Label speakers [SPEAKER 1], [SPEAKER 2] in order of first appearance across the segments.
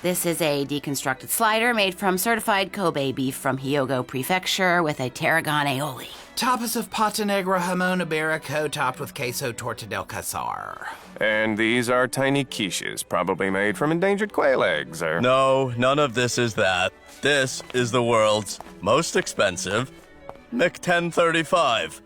[SPEAKER 1] This is a deconstructed slider made from certified Kobe beef from Hyogo Prefecture with a tarragon aioli.
[SPEAKER 2] Tapas of pata negra jamon iberico topped with queso torta del casar.
[SPEAKER 3] And these are tiny quiches, probably made from endangered quail eggs, or...
[SPEAKER 4] No, none of this is that. This is the world's most expensive Mc-1035.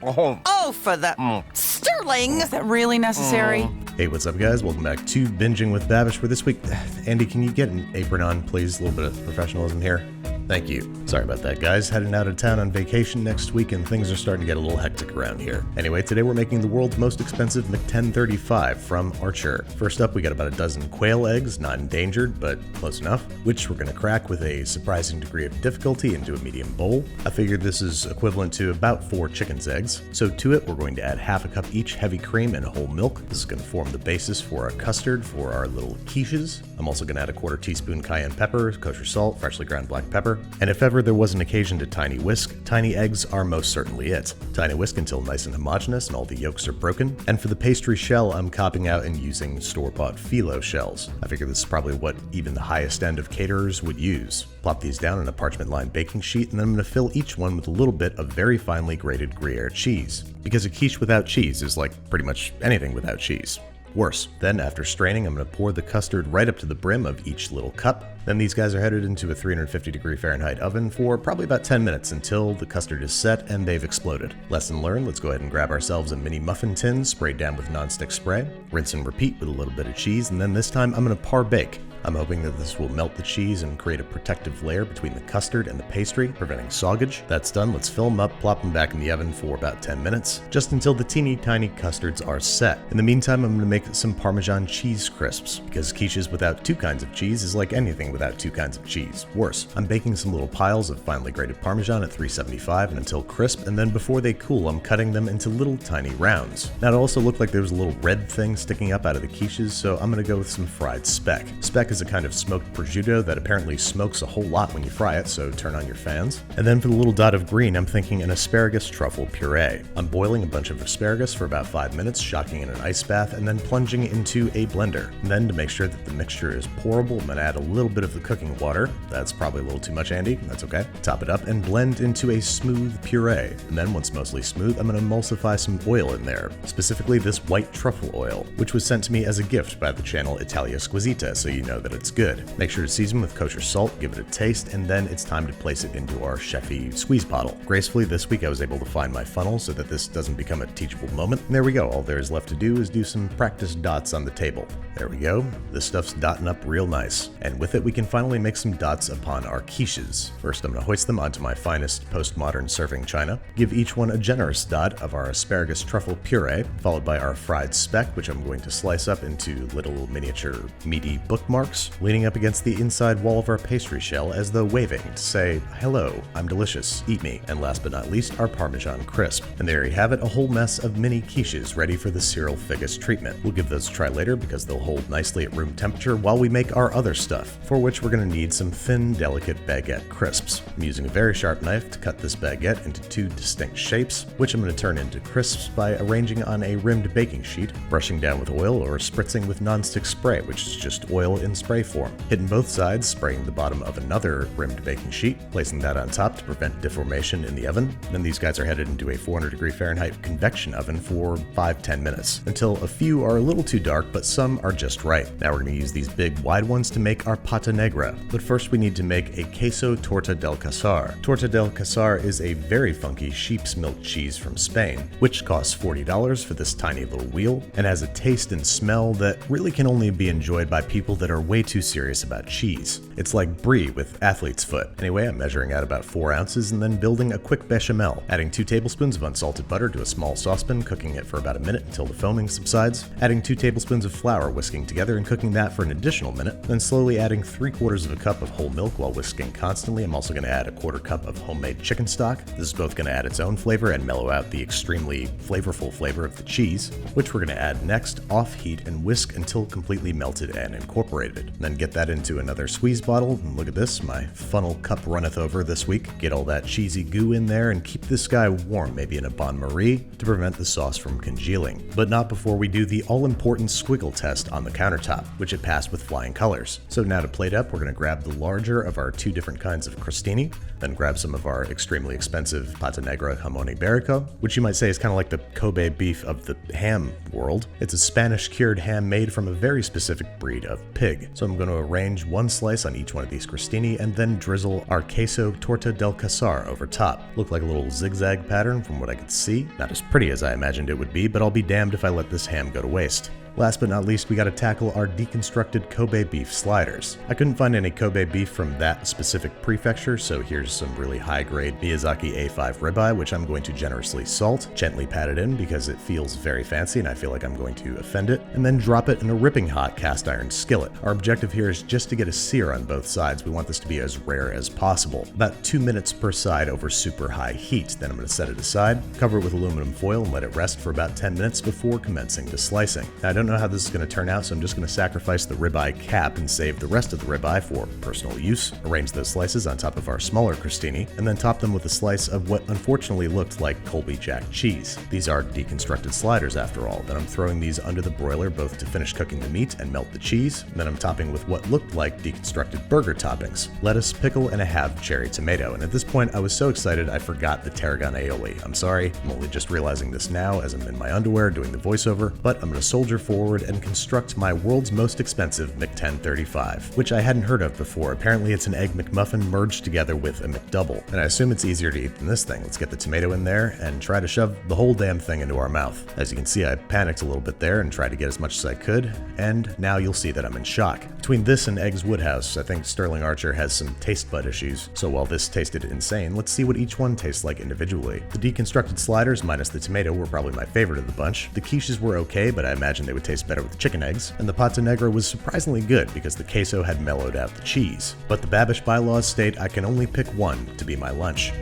[SPEAKER 5] Oh, for the sterling!
[SPEAKER 6] Is that really necessary?
[SPEAKER 7] Hey, what's up, guys? Welcome back to Binging with Babish. For this week, Andy, can you get an apron on, please? A little bit of professionalism here. Thank you. Sorry about that, guys. Heading out of town on vacation next week, and things are starting to get a little hectic around here. Anyway, today we're making the world's most expensive Mc-1035 from Archer. First up, we got about a dozen quail eggs, not endangered, but close enough, which we're going to crack with a surprising degree of difficulty into a medium bowl. I figured this is equivalent to about 4 chicken's eggs. So to it, we're going to add half a cup each heavy cream and whole milk. This is going to form the basis for a custard for our little quiches. I'm also going to add a 1/4 teaspoon cayenne pepper, kosher salt, freshly ground black pepper. And if ever there was an occasion to tiny whisk, tiny eggs are most certainly it. Tiny whisk until nice and homogeneous and all the yolks are broken. And for the pastry shell, I'm copping out and using store-bought phyllo shells. I figure this is probably what even the highest end of caterers would use. Plop these down on a parchment-lined baking sheet, and then I'm going to fill each one with a little bit of very finely grated Gruyere cheese. Because a quiche without cheese is like pretty much anything without cheese. Worse. Then, after straining, I'm going to pour the custard right up to the brim of each little cup. Then these guys are headed into a 350-degree Fahrenheit oven for probably about 10 minutes until the custard is set and they've exploded. Lesson learned, let's go ahead and grab ourselves a mini muffin tin sprayed down with nonstick spray. Rinse and repeat with a little bit of cheese, and then this time I'm going to par bake. I'm hoping that this will melt the cheese and create a protective layer between the custard and the pastry, preventing soggage. That's done, let's fill them up, plop them back in the oven for about 10 minutes, just until the teeny tiny custards are set. In the meantime, I'm going to make some Parmesan cheese crisps, because quiches without 2 kinds of cheese is like anything without 2 kinds of cheese. Worse, I'm baking some little piles of finely grated Parmesan at 375 and until crisp, and then before they cool, I'm cutting them into little tiny rounds. Now it also looked like there was a little red thing sticking up out of the quiches, so I'm going to go with some fried speck. Speck is a kind of smoked prosciutto that apparently smokes a whole lot when you fry it, so turn on your fans. And then for the little dot of green, I'm thinking an asparagus truffle puree. I'm boiling a bunch of asparagus for about 5 minutes, shocking in an ice bath, and then plunging into a blender. And then to make sure that the mixture is pourable, I'm going to add a little bit of the cooking water. That's probably a little too much, Andy. That's okay. Top it up and blend into a smooth puree. And then once mostly smooth, I'm going to emulsify some oil in there, specifically this white truffle oil, which was sent to me as a gift by the channel Italia Squisita, so you know that it's good. Make sure to season with kosher salt, give it a taste, and then it's time to place it into our chefy squeeze bottle. Gracefully, this week I was able to find my funnel so that this doesn't become a teachable moment. And there we go. All there is left to do is do some practice dots on the table. There we go. This stuff's dotting up real nice. And with it, we can finally make some dots upon our quiches. First, I'm going to hoist them onto my finest postmodern serving china. Give each one a generous dot of our asparagus truffle puree, followed by our fried speck, which I'm going to slice up into little miniature meaty bookmarks, leaning up against the inside wall of our pastry shell as though waving to say, "Hello, I'm delicious, eat me." And last but not least, our Parmesan crisp. And there you have it, a whole mess of mini quiches ready for the Cyril Figgis treatment. We'll give those a try later because they'll hold nicely at room temperature while we make our other stuff, for which we're going to need some thin, delicate baguette crisps. I'm using a very sharp knife to cut this baguette into 2 distinct shapes, which I'm going to turn into crisps by arranging on a rimmed baking sheet, brushing down with oil, or spritzing with nonstick spray, which is just oil in spray form. Hitting both sides, spraying the bottom of another rimmed baking sheet, placing that on top to prevent deformation in the oven. Then these guys are headed into a 400-degree Fahrenheit convection oven for 5-10 minutes, until a few are a little too dark, but some are just right. Now we're going to use these big wide ones to make our pata negra. But first we need to make a queso torta del casar. Torta del casar is a very funky sheep's milk cheese from Spain, which costs $40 for this tiny little wheel, and has a taste and smell that really can only be enjoyed by people that are way too serious about cheese. It's like brie with athlete's foot. Anyway, I'm measuring out about 4 ounces and then building a quick bechamel, adding 2 tablespoons of unsalted butter to a small saucepan, cooking it for about a minute until the foaming subsides, adding 2 tablespoons of flour, whisking together and cooking that for an additional minute, then slowly adding 3/4 of a cup of whole milk while whisking constantly. I'm also going to add a 1/4 cup of homemade chicken stock. This is both going to add its own flavor and mellow out the extremely flavorful flavor of the cheese, which we're going to add next, off heat, and whisk until completely melted and incorporated. incorporated. Then get that into another squeeze bottle, and look at this, my funnel cup runneth over this week. Get all that cheesy goo in there and keep this guy warm, maybe in a bain-marie, to prevent the sauce from congealing. But not before we do the all-important squiggle test on the countertop, which it passed with flying colors. So now to plate up, we're going to grab the larger of our 2 different kinds of crostini, then grab some of our extremely expensive Pata Negra Jamon Iberico, which you might say is kind of like the Kobe beef of the ham world. It's a Spanish cured ham made from a very specific breed of pig. So I'm going to arrange 1 slice on each one of these crostini and then drizzle our queso torta del casar over top. Looked like a little zigzag pattern from what I could see. Not as pretty as I imagined it would be, but I'll be damned if I let this ham go to waste. Last but not least, we gotta tackle our deconstructed Kobe beef sliders. I couldn't find any Kobe beef from that specific prefecture, so here's some really high-grade Miyazaki A5 ribeye, which I'm going to generously salt, gently pat it in because it feels very fancy and I feel like I'm going to offend it, and then drop it in a ripping hot cast iron skillet. Our objective here is just to get a sear on both sides. We want this to be as rare as possible. About 2 minutes per side over super high heat. Then I'm going to set it aside, cover it with aluminum foil, and let it rest for about 10 minutes before commencing the slicing. Now, I don't know how this is going to turn out, so I'm just going to sacrifice the ribeye cap and save the rest of the ribeye for personal use. Arrange those slices on top of our smaller crostini, and then top them with a slice of what unfortunately looked like Colby Jack cheese. These are deconstructed sliders after all. Then I'm throwing these under the broiler both to finish cooking the meat and melt the cheese. And then I'm topping with what looked like deconstructed burger toppings: lettuce, pickle, and a half cherry tomato. And at this point I was so excited I forgot the tarragon aioli. I'm sorry, I'm only just realizing this now as I'm in my underwear doing the voiceover, but I'm going to soldier forward and construct my world's most expensive McTen35, which I hadn't heard of before. Apparently it's an Egg McMuffin merged together with a McDouble, and I assume it's easier to eat than this thing. Let's get the tomato in there and try to shove the whole damn thing into our mouth. As you can see, I panicked a little bit there and tried to get as much as I could, and now you'll see that I'm in shock. Between this and Eggs Woodhouse, I think Sterling Archer has some taste bud issues, so while this tasted insane, let's see what each one tastes like individually. The deconstructed sliders minus the tomato were probably my favorite of the bunch. The quiches were okay, but I imagine they would taste better with chicken eggs, and the Pata Negra was surprisingly good because the queso had mellowed out the cheese. But the Babish bylaws state I can only pick one to be my lunch.